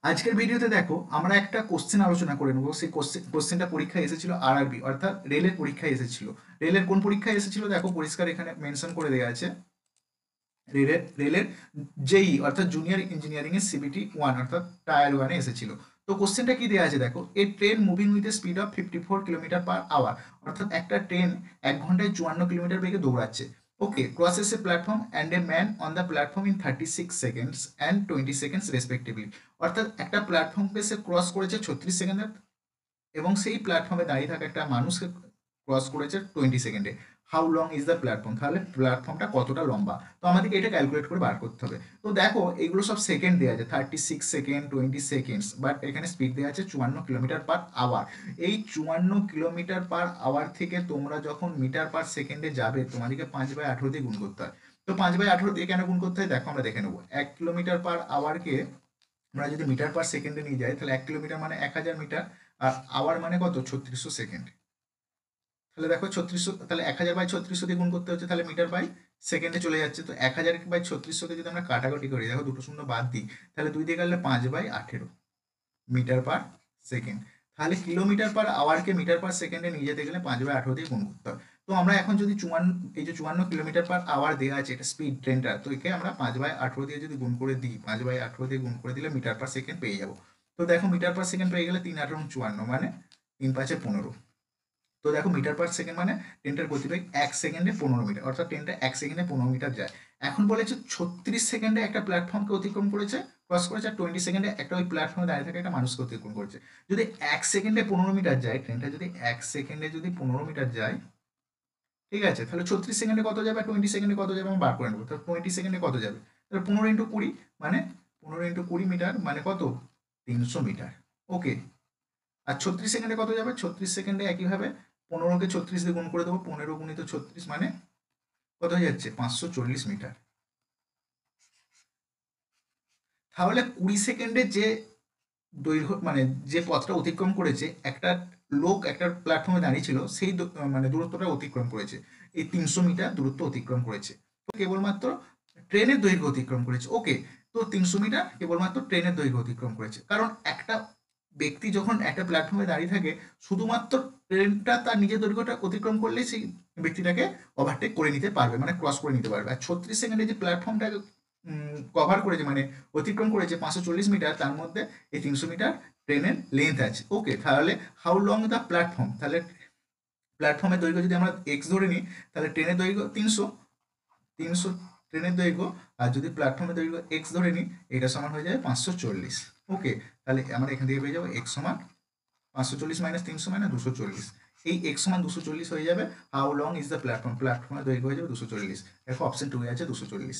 আজকের ভিডিওতে দেখো আমরা একটা কোশ্চেন আলোচনা করে নেবো। সেই কোশ্চেনটা পরীক্ষায় এসেছিল আরআরবি, অর্থাৎ রেলের পরীক্ষায় এসেছিল। রেলের কোন পরীক্ষায় এসেছিল দেখো, পরিষ্কার এখানে মেনশন করে দেওয়া আছে। রেলের জেই অর্থাৎ জুনিয়র ইঞ্জিনিয়ারিং এর সিবিটি 1 অর্থাৎ টায়ার 1 এ এসেছিল। তো কোশ্চেনটা কি দেওয়া আছে দেখো, a train moving with a speed of 54 kilometre per hour, অর্থাৎ একটা ট্রেন 1 ঘন্টায় 54 কিলোমিটার বেগে দৌড়াচ্ছে। Okay, crosses a platform and a man on the platform in 36 seconds and 20 seconds respectively. অর্থাৎ একটা প্ল্যাটফর্মকে সে ক্রস করেছে 36 সেকেন্ডে, এবং সেই প্ল্যাটফর্মে দাঁড়িয়ে থাকা একটা মানুষকে ক্রস করেছে 20 সেকেন্ডে। How long is the platform, তাহলে প্ল্যাটফর্মটা কতটা লম্বা। তো আমাদেরকে এটা ক্যালকুলেট করে বার করতে হবে। তো দেখো এগুলো সব সেকেন্ড দেওয়া আছে, 36 সেকেন্ড, 20 সেকেন্ডস, বাট এখানে স্পিড দেওয়া আছে 54 কিলোমিটার পার আওয়ার। এই 54 কিলোমিটার পার আওয়ার থেকে তোমরা যখন মিটার পার সেকেন্ডে যাবে, তোমাদেরকে 5/18 দিয়ে গুণ করতে হয়। তো 5/18 দিয়ে কেন গুণ করতে হয় দেখো, আমরা দেখে নেবো। 1 কিলোমিটার পার আওয়ারকে আমরা যদি মিটার পার সেকেন্ডে নিয়ে যাই, তাহলে 1 কিলোমিটার মানে 1000 মিটার, আর আওয়ার মানে কত, 3600 সেকেন্ড। তাহলে দেখো 3600, তাহলে 1000/3600 দিয়ে গুণ করতে হচ্ছে, তাহলে মিটার বাই সেকেন্ডে চলে যাচ্ছে। তো 1000/3600কে যদি আমরা কাটাকাটি করি, দেখো দুটো শূন্য বাদ দিই, তাহলে 2 দিয়ে কাটলে 5/18 মিটার পার সেকেন্ড। তাহলে কিলোমিটার পার আওয়ারকে মিটার পার সেকেন্ডে নিয়ে যেতে গেলে 5/18 দিয়ে গুণ করতে হবে। তো আমরা এখন যদি এই যে 54 কিলোমিটার পার আওয়ার দেওয়া আছে, এটা স্পিড ট্রেনটা, তো একে আমরা 5/18 দিয়ে যদি গুণ করে দিই, 5/18 দিয়ে গুণ করে দিলে মিটার পার সেকেন্ড পেয়ে যাবো। তো দেখো মিটার পার সেকেন্ড পেয়ে গেলে 3×8 = 54, মানে 3×5 = 15। তো দেখো মিটার পার সেকেন্ড মানে ট্রেনটার গতিবেগ 1 সেকেন্ডে 15 মিটার, অর্থাৎ ট্রেনটা 1 সেকেন্ডে 15 মিটার যায়। এখন বলেছে 36 সেকেন্ডে একটা প্ল্যাটফর্মকে অতিক্রম করেছে, ক্রস করেছে, আর 20 সেকেন্ডে একটা ওই প্ল্যাটফর্মে দাঁড়িয়ে থাকা একটা মানুষকে অতিক্রম করেছে। যদি 1 সেকেন্ডে 15 মিটার যায় ট্রেনটা, যদি 1 সেকেন্ডে যদি 15 মিটার যায়, ঠিক আছে, তাহলে 36 সেকেন্ডে কত যাবে, 20 সেকেন্ডে কত যাবে আমরা বার করে নেবো। তাহলে 20 সেকেন্ডে কত যাবে, তাহলে 15 × 20, মানে 15 × 20 মিটার মানে কত, 300 মিটার। ওকে, আর 36 সেকেন্ডে কত যাবে, 36 সেকেন্ডে একইভাবে 15কে 36 দিয়ে গুণ করে দেবো, 15 × 36 মানে কত হয়ে যাচ্ছে, 540 মিটার। তাহলে 20 সেকেন্ডে যে দৈর্ঘ্য, মানে যে পথটা অতিক্রম করেছে একটা লোক একটা প্ল্যাটফর্মে দাঁড়িয়ে ছিল, সেই মানে দূরত্বটা অতিক্রম করেছে, এই 300 মিটার দূরত্ব অতিক্রম করেছে। তো কেবলমাত্র ট্রেনের দৈর্ঘ্য অতিক্রম করেছে। ওকে, তো 300 মিটার কেবলমাত্র ট্রেনের দৈর্ঘ্য অতিক্রম করেছে, কারণ একটা ব্যক্তি যখন একটা প্ল্যাটফর্মে দাঁড়িয়ে থাকে, শুধুমাত্র ট্রেনটা তার নিজের দৈর্ঘ্যটা অতিক্রম করলেই সেই ব্যক্তিটাকে ওভারটেক করে নিতে পারবে, মানে ক্রস করে নিতে পারবে। আর 36 সেকেন্ডে যে প্ল্যাটফর্মটা কভার করেছে, মানে অতিক্রম করেছে 540 মিটার, তার মধ্যে এই 300 মিটার ট্রেনের লেন্থ আছে। ওকে, তাহলে হাউ লং দ্য প্ল্যাটফর্ম, তাহলে প্ল্যাটফর্মের দৈর্ঘ্য যদি আমরা এক্স ধরে নিই, তাহলে ট্রেনের দৈর্ঘ্য 300 ট্রেনের দৈর্ঘ্য, আর যদি প্ল্যাটফর্মের দৈর্ঘ্য এক্স ধরে নিই, এটা সমান হয়ে যাবে 540। ওকে, তাহলে আমরা এখান থেকে পেয়ে যাবো এক্স সমান 540 - 300 মানে 240। এই এক্স সমান 240 হয়ে যাবে। How long is the platform, প্ল্যাটফর্মের দৈর্ঘ্য হয়ে যাবে 240। দেখো অপশন 2 আছে 240।